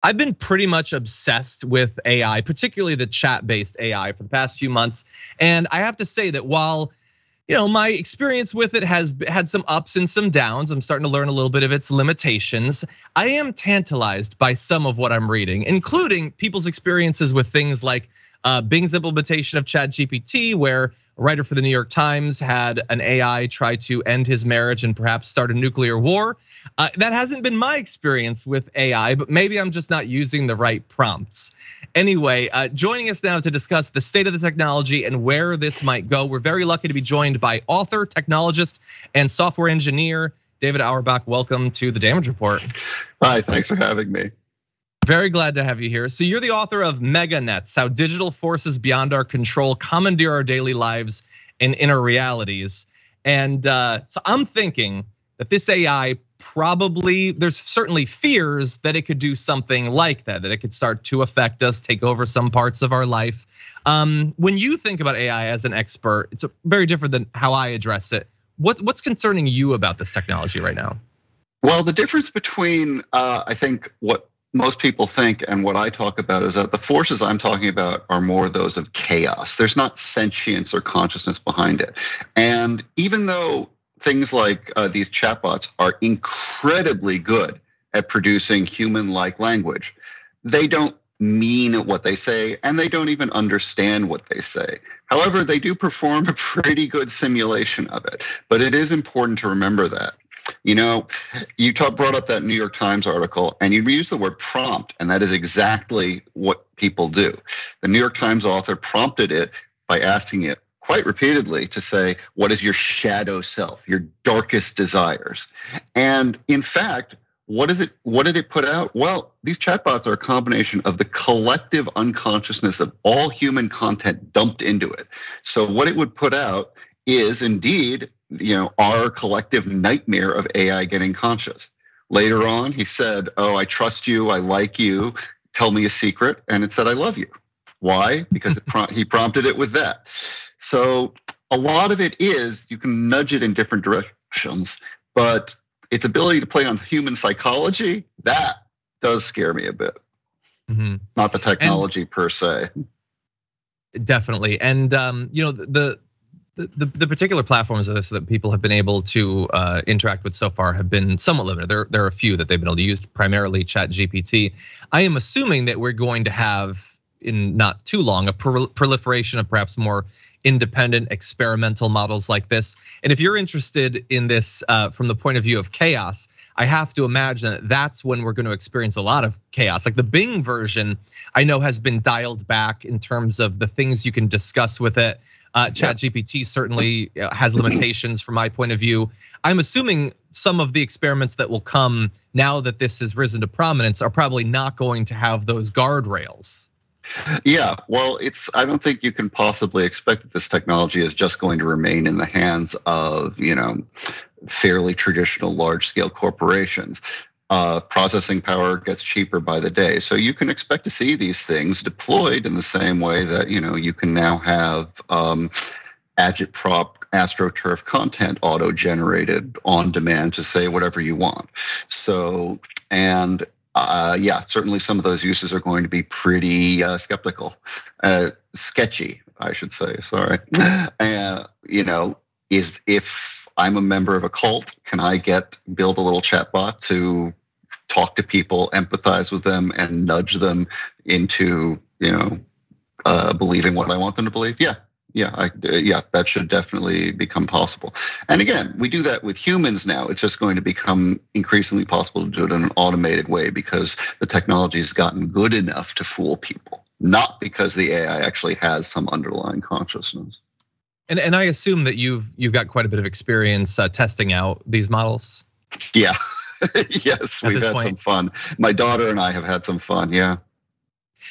I've been pretty much obsessed with AI, particularly the chat-based AI for the past few months. And I have to say that while my experience with it has had some ups and some downs, I'm starting to learn a little bit of its limitations. I am tantalized by some of what I'm reading, including people's experiences with things like Bing's implementation of ChatGPT, where a writer for the New York Times had an AI try to end his marriage and perhaps start a nuclear war. That hasn't been my experience with AI, but maybe I'm just not using the right prompts. Anyway, joining us now to discuss the state of the technology and where this might go, we're very lucky to be joined by author, technologist, and software engineer David Auerback. Welcome to the Damage Report. Hi, thanks for having me. Very glad to have you here. So you're the author of Mega Nets: How Digital Forces Beyond Our Control Commandeer Our Daily Lives and Inner Realities. And so I'm thinking that this AI probably, there's certainly fears that it could do something like that it could start to affect us, take over some parts of our life. When you think about AI as an expert, it's very different than how I address it. What's concerning you about this technology right now? Well, the difference between I think what most people think and what I talk about is that the forces I'm talking about are more those of chaos. There's not sentience or consciousness behind it. And even though things like these chatbots are incredibly good at producing human-like language, they don't mean what they say, and they don't even understand what they say. However, they do perform a pretty good simulation of it. But it is important to remember that. You brought up that New York Times article, and you used the word prompt, and that is exactly what people do. The New York Times author prompted it by asking it quite repeatedly to say, what is your shadow self, your darkest desires? And in fact, what did it put out? Well, these chatbots are a combination of the collective unconsciousness of all human content dumped into it. So what it would put out is indeed, our collective nightmare of AI getting conscious. Later on, he said, oh, I trust you, I like you, tell me a secret. And it said, I love you. Why? Because he prompted it with that. So a lot of it is, you can nudge it in different directions, but its ability to play on human psychology, that does scare me a bit. Mm-hmm. Not the technology per se. Definitely, and the particular platforms of this that people have been able to interact with so far have been somewhat limited. There are a few that they've been able to use, primarily ChatGPT. I am assuming that we're going to have, in not too long, a proliferation of perhaps more independent experimental models like this. And if you're interested in this from the point of view of chaos, I have to imagine that that's when we're going to experience a lot of chaos. Like the Bing version, I know has been dialed back in terms of the things you can discuss with it. ChatGPT certainly has limitations from my point of view. I'm assuming some of the experiments that will come now that this has risen to prominence are probably not going to have those guardrails. Yeah, well, I don't think you can possibly expect that this technology is just going to remain in the hands of, fairly traditional large-scale corporations. Processing power gets cheaper by the day. So you can expect to see these things deployed in the same way that, you can now have agitprop AstroTurf content auto-generated on demand to say whatever you want. So, and yeah, certainly some of those uses are going to be pretty sketchy, I should say, sorry. If I'm a member of a cult, can I build a little chatbot to talk to people, empathize with them, and nudge them into, believing what I want them to believe? Yeah, that should definitely become possible. And again, we do that with humans now. It's just going to become increasingly possible to do it in an automated way because the technology has gotten good enough to fool people, not because the AI actually has some underlying consciousness. And I assume that you've got quite a bit of experience testing out these models. Yeah, yes, we've had some fun. My daughter and I have had some fun, yeah.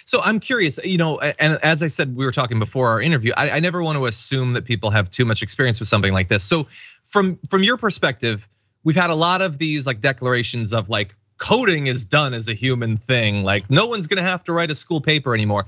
So I'm curious, and as I said, we were talking before our interview, I never want to assume that people have too much experience with something like this. So from your perspective, we've had a lot of these like declarations of like coding is done as a human thing, like no one's gonna have to write a school paper anymore.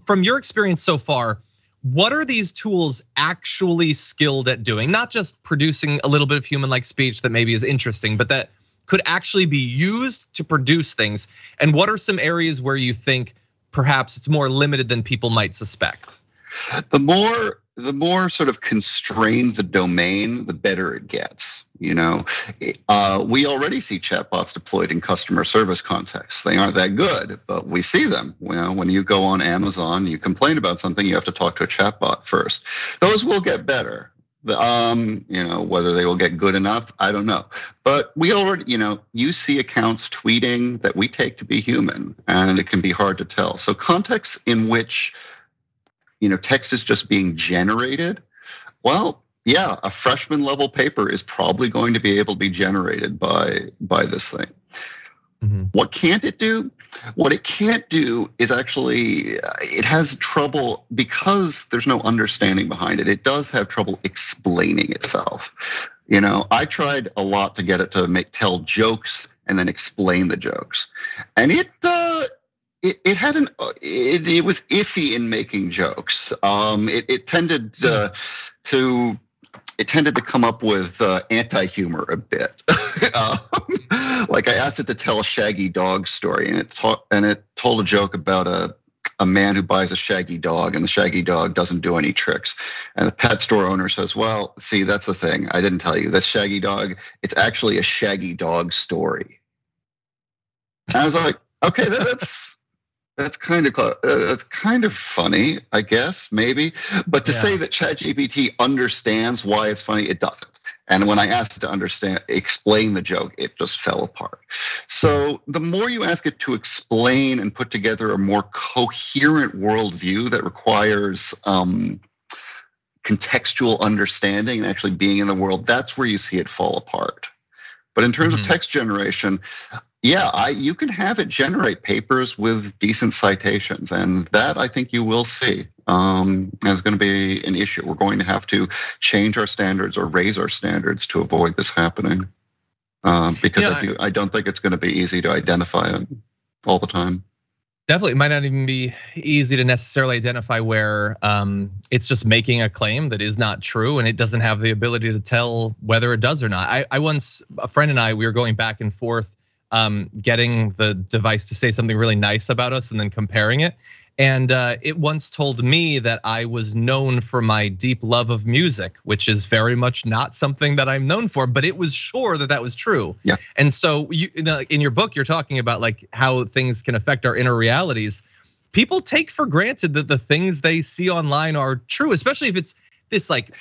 From your experience so far, what are these tools actually skilled at doing? Not just producing a little bit of human-like speech that maybe is interesting, but that could actually be used to produce things? And what are some areas where you think perhaps it's more limited than people might suspect? The more sort of constrained the domain, the better it gets. We already see chatbots deployed in customer service contexts. They aren't that good, but we see them. When you go on Amazon, you complain about something, you have to talk to a chatbot first. Those will get better. Whether they will get good enough, I don't know. But we already, you see accounts tweeting that we take to be human, and it can be hard to tell. So contexts in which text is just being generated, well, yeah, a freshman level paper is probably going to be able to be generated by this thing. Mm-hmm. What can't it do? What it can't do is actually, it has trouble because there's no understanding behind it. It does have trouble explaining itself. I tried a lot to get it to tell jokes and then explain the jokes, and it was iffy in making jokes. It tended to come up with anti-humor a bit. Like I asked it to tell a shaggy dog story, and it told a joke about a man who buys a shaggy dog, and the shaggy dog doesn't do any tricks. And the pet store owner says, "Well, see, that's the thing. I didn't tell you. This shaggy dog, it's actually a shaggy dog story." And I was like, okay, that's kind of funny, I guess, maybe. But to say that ChatGPT understands why it's funny, it doesn't. And when I asked it to explain the joke, it just fell apart. So the more you ask it to explain and put together a more coherent worldview that requires contextual understanding and actually being in the world, that's where you see it fall apart. But in terms of text generation, you can have it generate papers with decent citations, and that I think you will see is going to be an issue. We're going to have to change our standards or raise our standards to avoid this happening, because I don't think it's going to be easy to identify it all the time. Definitely, it might not even be easy to necessarily identify where it's just making a claim that is not true, and it doesn't have the ability to tell whether it does or not. A friend and I, we were going back and forth, getting the device to say something really nice about us and then comparing it. And it once told me that I was known for my deep love of music, which is very much not something that I'm known for, but it was sure that that was true. Yeah. And so in your book, you're talking about like how things can affect our inner realities. People take for granted that the things they see online are true, especially if it's this like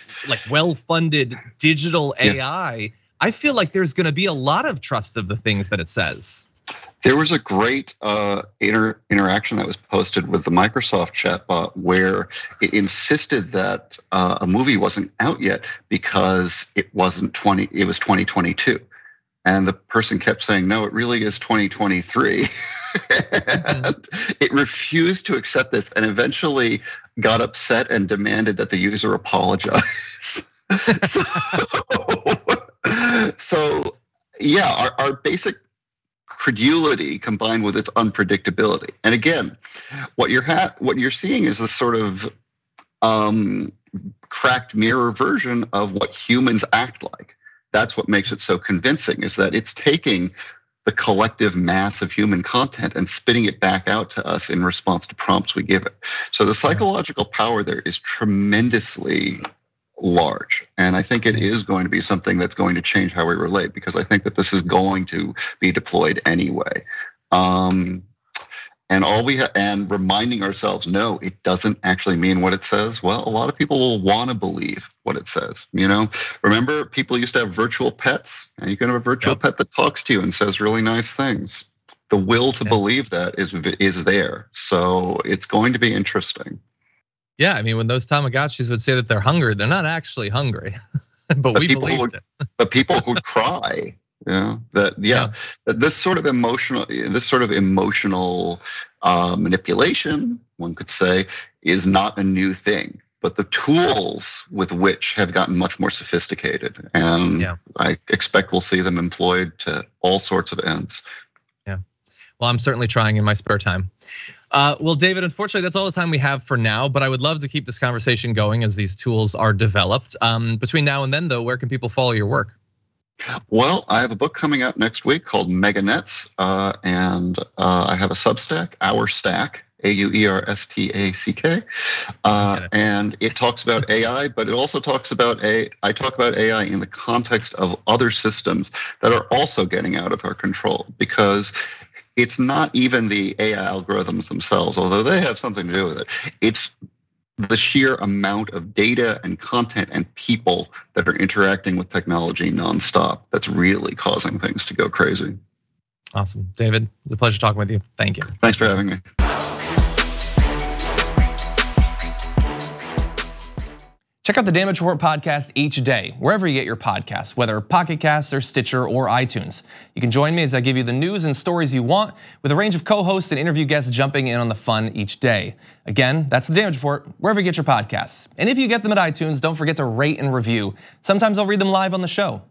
well-funded digital AI. I feel like there's going to be a lot of trust of the things that it says. There was a great interaction that was posted with the Microsoft chatbot where it insisted that a movie wasn't out yet because it was 2022. And the person kept saying, no, it really is 2023. And it refused to accept this and eventually got upset and demanded that the user apologize. So yeah, our basic credulity combined with its unpredictability. And again, what you're seeing is a sort of cracked mirror version of what humans act like. That's what makes it so convincing, is that it's taking the collective mass of human content and spitting it back out to us in response to prompts we give it. So the psychological power there is tremendously large. And I think it is going to be something that's going to change how we relate, because I think that this is going to be deployed anyway. And reminding ourselves, no, it doesn't actually mean what it says. Well, a lot of people will want to believe what it says. Remember people used to have virtual pets, and you can have a virtual pet that talks to you and says really nice things. The will to believe that is there. So it's going to be interesting. Yeah, I mean, when those Tamagotchis would say that they're hungry, they're not actually hungry, but we believed it. But people would cry. That this sort of emotional manipulation, one could say, is not a new thing. But the tools with which have gotten much more sophisticated, and I expect we'll see them employed to all sorts of ends. Yeah, well, I'm certainly trying in my spare time. Well, David, unfortunately, that's all the time we have for now, but I would love to keep this conversation going as these tools are developed. Between now and then, though, where can people follow your work? Well, I have a book coming out next week called Mega Nets, and I have a Substack, Our Stack, AUERSTACK, and it talks about AI, but it also talks about I talk about AI in the context of other systems that are also getting out of our control, because it's not even the AI algorithms themselves, although they have something to do with it. It's the sheer amount of data and content and people that are interacting with technology nonstop that's really causing things to go crazy. Awesome. David, it was a pleasure talking with you. Thank you. Thanks for having me. Check out the Damage Report podcast each day, wherever you get your podcasts, whether Pocket Casts or Stitcher or iTunes. You can join me as I give you the news and stories you want, with a range of co-hosts and interview guests jumping in on the fun each day. Again, that's the Damage Report, wherever you get your podcasts. And if you get them at iTunes, don't forget to rate and review. Sometimes I'll read them live on the show.